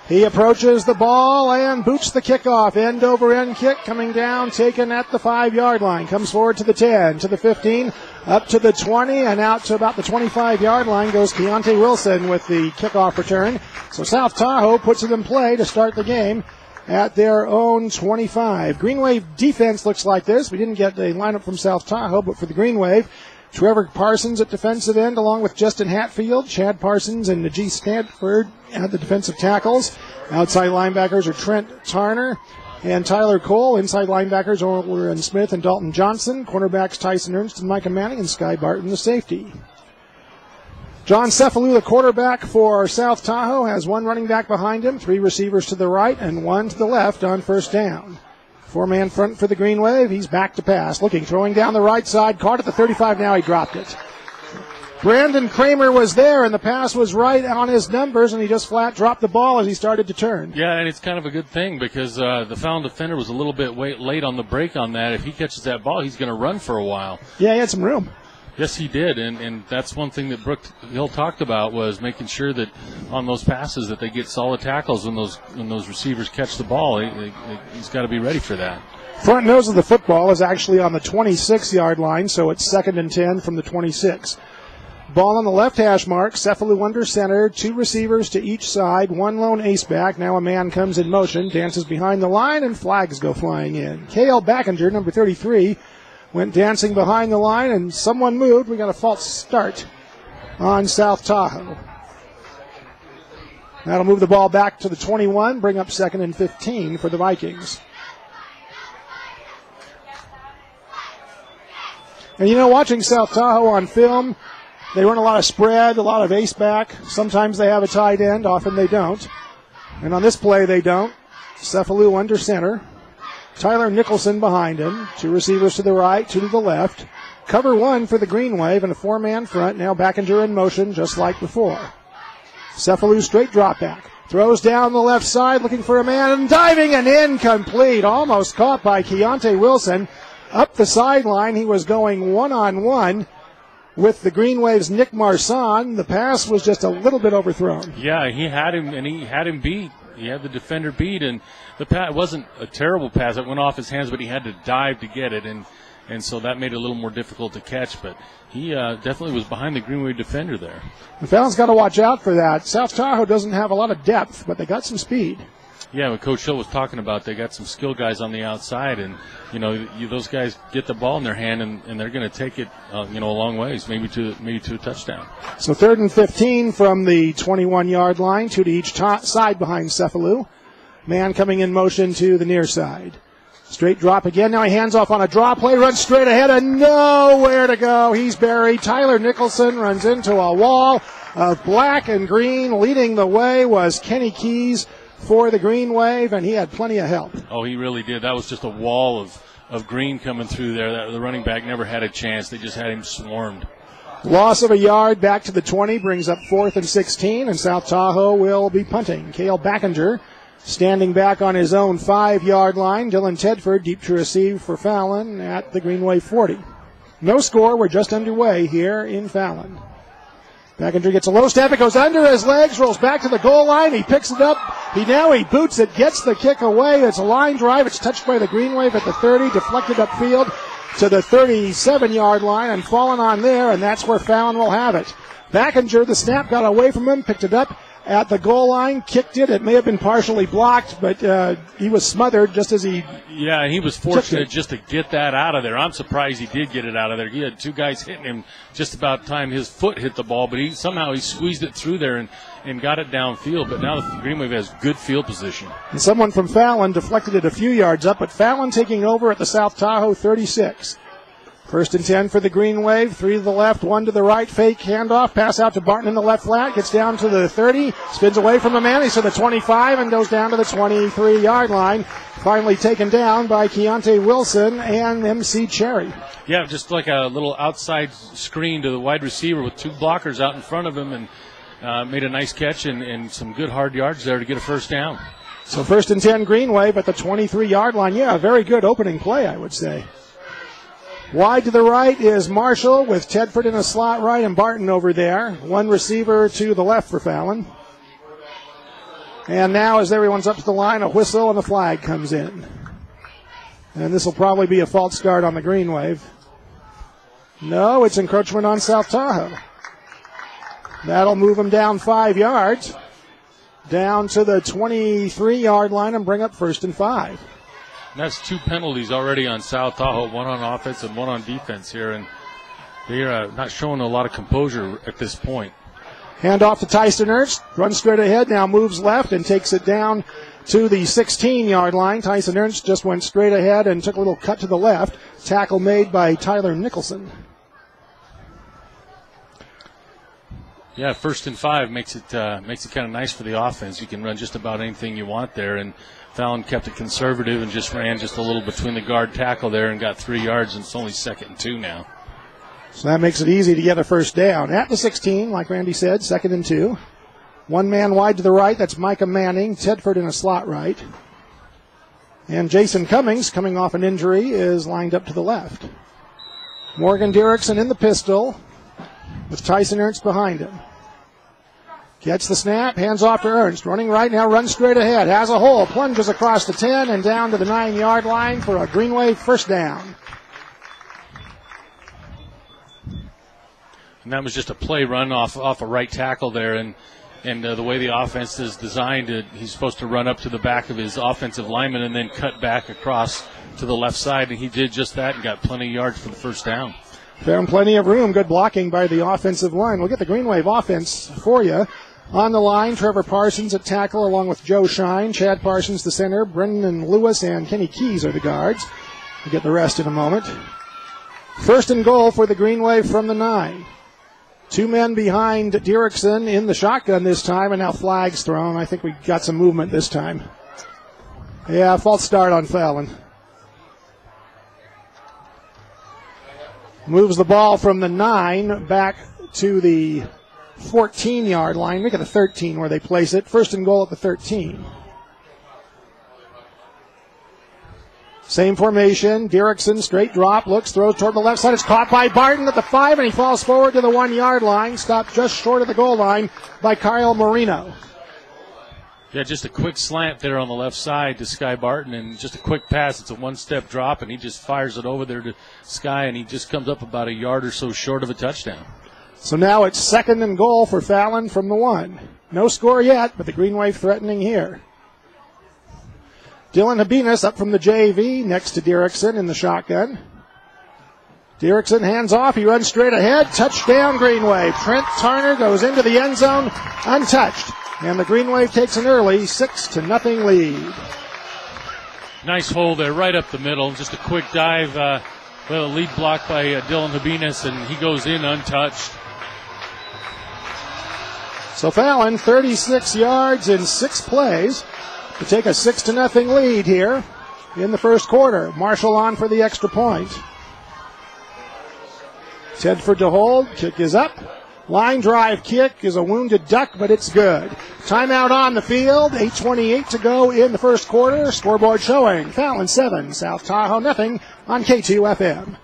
He approaches the ball and boots the kickoff. End over end kick coming down, taken at the 5-yard line. Comes forward to the 10, to the 15, up to the 20, and out to about the 25-yard line goes Keontae Wilson with the kickoff return. So South Tahoe puts it in play to start the game at their own 25. Green Wave defense looks like this. We didn't get a lineup from South Tahoe, but for the Green Wave, Trevor Parsons at defensive end, along with Justin Hatfield, Chad Parsons, and Najee Stanford at the defensive tackles. Outside linebackers are Trent Tarner and Tyler Cole. Inside linebackers are Orland Smith and Dalton Johnson. Cornerbacks Tyson Ernst and Micah Manning, and Sky Barton, the safety. John Cephalou, the quarterback for South Tahoe, has one running back behind him, 3 receivers to the right, and 1 to the left on first down. 4-man front for the Green Wave. He's back to pass. Looking, throwing down the right side. Caught at the 35. Now he dropped it. Brandon Kramer was there, and the pass was right on his numbers, and he just flat dropped the ball as he started to turn. Yeah, and it's kind of a good thing because the Fallon defender was a little bit late on the break on that. If he catches that ball, he's going to run for a while. Yeah, he had some room. Yes, he did, and that's one thing that Brooke Hill talked about was making sure that on those passes that they get solid tackles when those receivers catch the ball. He's got to be ready for that. Front nose of the football is actually on the 26-yard line, so it's 2nd and 10 from the 26. Ball on the left hash mark. Cephalou under center. 2 receivers to each side. 1 lone ace back. Now a man comes in motion, dances behind the line, and flags go flying in. K.L. Backinger, number 33. Went dancing behind the line, and someone moved. We got a false start on South Tahoe. That'll move the ball back to the 21, bring up 2nd and 15 for the Vikings. And watching South Tahoe on film, they run a lot of spread, a lot of ace back. Sometimes they have a tight end, often they don't. And on this play, they don't. Cephalou under center. Tyler Nicholson behind him. 2 receivers to the right, 2 to the left. Cover 1 for the Green Wave and a 4-man front. Now Backinger in motion just like before. Cephalou straight drop back. Throws down the left side looking for a man and diving and incomplete. Almost caught by Keontae Wilson. Up the sideline, he was going one-on-one with the Green Wave's Nick Marsan. The pass was just a little bit overthrown. Yeah, he had him beat. He had the defender beat, and the pass wasn't a terrible pass. It went off his hands, but he had to dive to get it, and so that made it a little more difficult to catch. But he definitely was behind the Green Wave defender there. The Fallon's got to watch out for that. South Tahoe doesn't have a lot of depth, but they got some speed. Yeah, what Coach Hill was talking about, they got some skill guys on the outside, and those guys get the ball in their hand, and they're going to take it a long ways, maybe to a touchdown. So 3rd and 15 from the 21-yard line, 2 to each side behind Cephalou. Man coming in motion to the near side. Straight drop again. Now he hands off on a draw play, runs straight ahead, and nowhere to go. He's buried. Tyler Nicholson runs into a wall of black and green. Leading the way was Kenny Keys for the Green Wave, and he had plenty of help. Oh, he really did. That was just a wall of green coming through there. The running back never had a chance. They just had him swarmed. Loss of a yard back to the 20 brings up 4th and 16, and South Tahoe will be punting. K.L. Backinger standing back on his own 5-yard line. Dylan Tedford deep to receive for Fallon at the Green Wave 40. No score. We're just underway here in Fallon. Backinger gets a low step. It goes under his legs, rolls back to the goal line. He picks it up. He boots it, gets the kick away. It's a line drive. It's touched by the Green Wave at the 30, deflected upfield to the 37-yard line and fallen on there, and that's where Fallon will have it. Backinger, the snap got away from him, picked it up at the goal line, kicked it. It may have been partially blocked, but he was smothered just as he... Yeah, and he was fortunate just to get that out of there. I'm surprised he did get it out of there. He had 2 guys hitting him just about time his foot hit the ball, but somehow he squeezed it through there and got it downfield. But now the Green Wave has good field position. And someone from Fallon deflected it a few yards up, but Fallon taking over at the South Tahoe 36. 1st and 10 for the Green Wave. 3 to the left, 1 to the right. Fake handoff. Pass out to Barton in the left flat. Gets down to the 30. Spins away from the man. He's to the 25 and goes down to the 23-yard line. Finally taken down by Keontae Wilson and MC Cherry. Yeah, just like a little outside screen to the wide receiver with 2 blockers out in front of him, and made a nice catch and some good hard yards there to get a first down. So 1st and 10 Green Wave at the 23-yard line. Yeah, a very good opening play, I would say. Wide to the right is Marshall with Tedford in a slot right and Barton over there. 1 receiver to the left for Fallon. And now as everyone's up to the line, a whistle and a flag comes in. And this will probably be a false start on the green wave. No, it's encroachment on South Tahoe. That'll move them down 5 yards, down to the 23-yard line and bring up 1st and 5. That's 2 penalties already on South Tahoe, 1 on offense and 1 on defense here, and they're not showing a lot of composure at this point. Hand off to Tyson Ernst, runs straight ahead, now moves left and takes it down to the 16-yard line. Tyson Ernst just went straight ahead and took a little cut to the left. Tackle made by Tyler Nicholson. Yeah, 1st and 5 makes it kind of nice for the offense. You can run just about anything you want there, and Fallon kept it conservative and just ran just a little between the guard tackle there and got 3 yards, and it's only 2nd and 2 now. So that makes it easy to get a first down. At the 16, like Randy said, 2nd and 2. 1 man wide to the right, that's Micah Manning. Tedford in a slot right. And Jason Cummings, coming off an injury, is lined up to the left. Morgan Derrickson in the pistol with Tyson Ernst behind him. Gets the snap, hands off to Ernst. Running right now, runs straight ahead. Has a hole, plunges across the 10 and down to the 9-yard line for a green wave first down. And that was just a play run off a right tackle there, and the way the offense is designed, he's supposed to run up to the back of his offensive lineman and then cut back across to the left side, and he did just that and got plenty of yards for the first down. Found plenty of room. Good blocking by the offensive line. We'll get the Green Wave offense for you. On the line, Trevor Parsons at tackle along with Joe Shine. Chad Parsons, the center. Brendan Lewis and Kenny Keys are the guards. We'll get the rest in a moment. 1st and goal for the Green Wave from the 9. 2 men behind Derrickson in the shotgun this time, and now flags thrown. I think we got some movement this time. Yeah, false start on Fallon. Moves the ball from the 9 back to the 14-yard line. Look at the 13 where they place it. 1st and goal at the 13. Same formation. Derrickson, straight drop, looks, throws toward the left side. It's caught by Barton at the 5, and he falls forward to the 1-yard line. Stopped just short of the goal line by Kyle Marino. Yeah, just a quick slant there on the left side to Sky Barton, and just a quick pass. It's a 1-step drop, and he just fires it over there to Sky, and he just comes up about a yard or so short of a touchdown. So now it's 2nd and goal for Fallon from the 1. No score yet, but the Green Wave threatening here. Dylan Habinas up from the JV next to Derrickson in the shotgun. Derrickson hands off. He runs straight ahead. Touchdown, Green Wave. Trent Tarner goes into the end zone untouched. And the Green Wave takes an early 6-0 lead. Nice hole there right up the middle. Just a quick dive. A lead block by Dylan Habinas, and he goes in untouched. So Fallon, 36 yards in 6 plays to take a 6-0 lead here in the first quarter. Marshall on for the extra point. Tedford to hold. Kick is up. Line drive kick is a wounded duck, but it's good. Timeout on the field. 8:28 to go in the first quarter. Scoreboard showing Fallon 7, South Tahoe nothing on K2 FM.